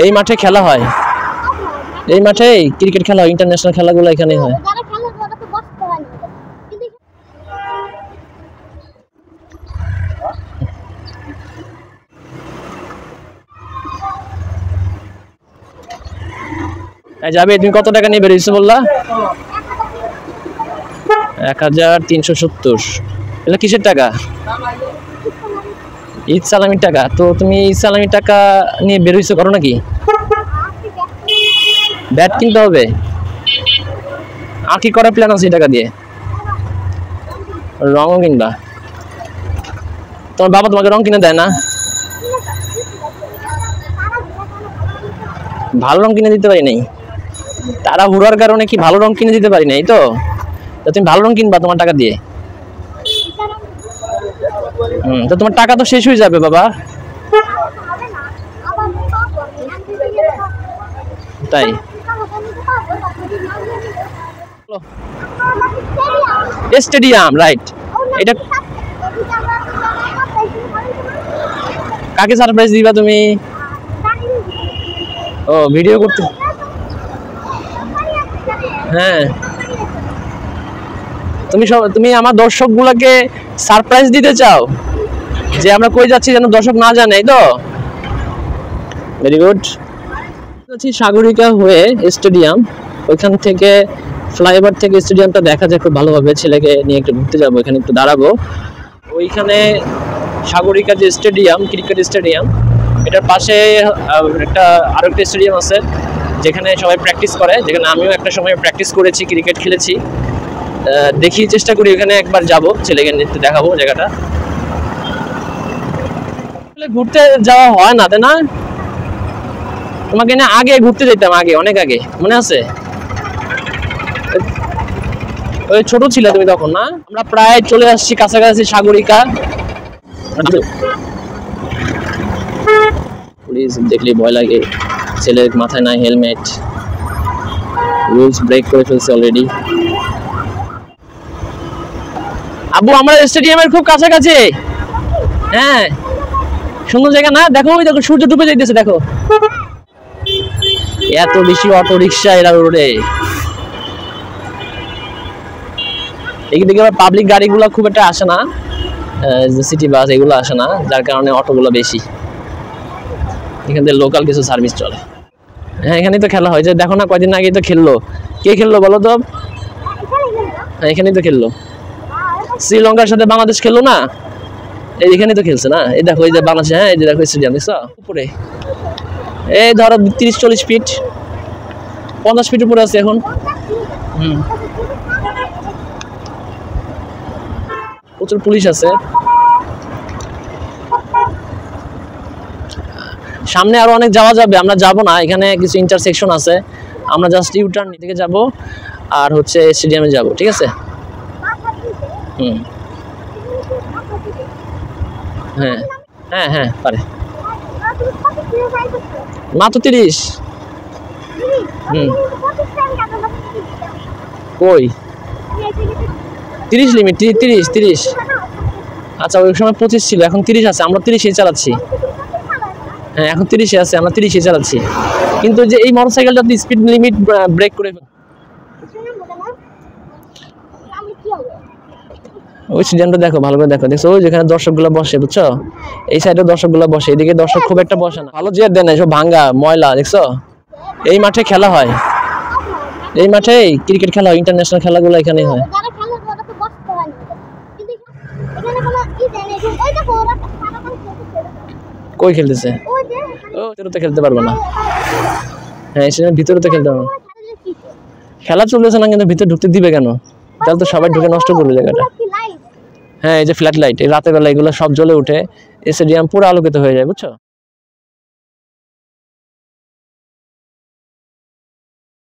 এই মাঠে খেলা হয়, এই মাঠে ক্রিকেট খেলা হয়, ইন্টারন্যাশনাল খেলাগুলো এখানেই হয়। যাবে, তুমি কত টাকা নিয়ে বেরিয়েছো বললা? 1370। এটা কিসের টাকা? ঈদ সালামির টাকা। তো তুমি ঈদ সালামির টাকা নিয়ে বেরিয়েছো করো নাকি? ব্যাট কিনতে হবে, আর কি করার প্ল্যান আছে এই টাকা দিয়ে? রঙও কিনবা? তোমার বাবা তোমাকে রং কিনে দেয় না? ভালো রং কিনে দিতে পারি নাই, তারা হুড়ার কারণে কি ভালো রং কিনে দিতে পারি নাই। তো তুমি ভালো রং কিনবা তোমার টাকা দিয়ে। তো তোমার টাকা তো শেষ হয়ে যাবে বাবা। তাই স্টেডিয়াম, রাইট। এটা কাকে সারপ্রাইজ দিবা তুমি? ও ভিডিও করতে? হ্যাঁ, তুমি আমার দর্শকগুলোকে সারপ্রাইজ দিতে চাও যে আমরা কই যাচ্ছি যেন দর্শক না জানে, তো ভেরি গুড। সাগরিকা হয়ে স্টেডিয়াম, ওইখান থেকে ফ্লাইওভার থেকে স্টেডিয়ামটা দেখা যায় খুব ভালোভাবে। ছেলেকে নিয়ে একটু ঘুরতে যাবো, এখানে একটু দাঁড়াবো। ওইখানে সাগরিকা যে স্টেডিয়াম, ক্রিকেট স্টেডিয়াম, এটার পাশে আরেকটা স্টেডিয়াম আছে যেখানে সবাই প্র্যাকটিস করে, যেখানে আমিও একটা সময় প্র্যাকটিস করেছি, ক্রিকেট খেলেছি। দেখি, চেষ্টা করি ওখানে একবার যাব, ছেলেকে নিতে দেখাবো জায়গাটা। ঘুরতে যাওয়া হয় না, তাই না? তোমাকে না আগে ঘুরতে যেতাম, আগে, অনেক আগে, মনে আছে? ওই ছোট ছিল তুমি তখন, না? আমরা প্রায় চলে আসছি কাছাকাছি সাগরিকা। পুলিশ দেখলে ভয় লাগে, ছেলের মাথায় নাই হেলমেট, রুলস ব্রেক করে ফেলছে অলরেডি। আব্বু, আমরা স্টেডিয়ামের খুব কাছাকাছি। হ্যাঁ, সুন্দর জায়গা না? দেখো, ওই দেখো সূর্য ডুবে যাইতেছে, দেখো। এত বেশি অটো রিক্সা এরা রোডে। এদিকে আবার পাবলিক গাড়িগুলো খুব একটা আসে না, সিটি বাস এগুলো আসে না, যার কারণে অটোগুলো বেশি। এখান থেকে লোকাল কিছু সার্ভিস চলে। হ্যাঁ, এখানেই তো খেলা হয়, যে দেখো না, কয়দিন আগেই তো খেললো। কে খেললো বলো তো? হ্যাঁ, এখানেই তো খেললো, শ্রীলঙ্কার সাথে বাংলাদেশ খেললো না? এইখানে তো খেলছে না? এই দেখো, এই যে বাংলাদেশ। হ্যাঁ, এই যে দেখো স্টেডিয়াম, দেখছো উপরে? এই ধরো 30-40 ফিট, 50 ফিট উপরে আছে এখন। প্রচুর পুলিশ আছে। সামনে আরো অনেক যাওয়া যাবে, আমরা যাব না, এখানে কিছু ইন্টারসেকশন আছে, আমরা জাস্ট ইউটার্ন থেকে যাব আর হচ্ছে স্টেডিয়ামে যাব, ঠিক আছে? হ্যাঁ হ্যাঁ হ্যাঁ, পারে। মাত্র 30। কই 30 লিমিট? 30। আচ্ছা, ওই সময় 25 ছিল, এখন 30 আছে, আমরা 30-এই চালাচ্ছি। হ্যাঁ, এখন 30-এ আছে, আমরা 30-এই চালাচ্ছি। কিন্তু যে এই মোটরসাইকেলটা স্পিড লিমিট ব্রেক করে, ওই স্টেডিয়ামটা দেখো, ভালো করে দেখো, দেখছো ওই যেখানে দর্শকগুলো বসে, বুঝছো? এই সাইডে দর্শকগুলো বসে, এদিকে দর্শক খুব একটা বসে না, ভালো চেয়ার দেয় না, সব ভাঙ্গা ময়লা, দেখছো? এই মাঠে খেলা হয়, এই মাঠে ক্রিকেট খেলা হয়, ইন্টারন্যাশনাল খেলাগুলো এখানেই হয়। কই খেলতেছে? ভিতরে তো খেলতে পারবো না। হ্যাঁ, ভিতরে তো খেলতে পারবো না, খেলা চলতেছে না, কিন্তু ভিতরে ঢুকতে দিবে কেন? তাহলে তো সবাই ঢুকে নষ্ট করবে জায়গাটা। হ্যাঁ, এই যে ফ্ল্যাট লাইট, এই রাতের বেলা এগুলো সব জ্বলে উঠে, স্টেডিয়াম পুরো আলোকিত হয়ে যায়, বুঝছো?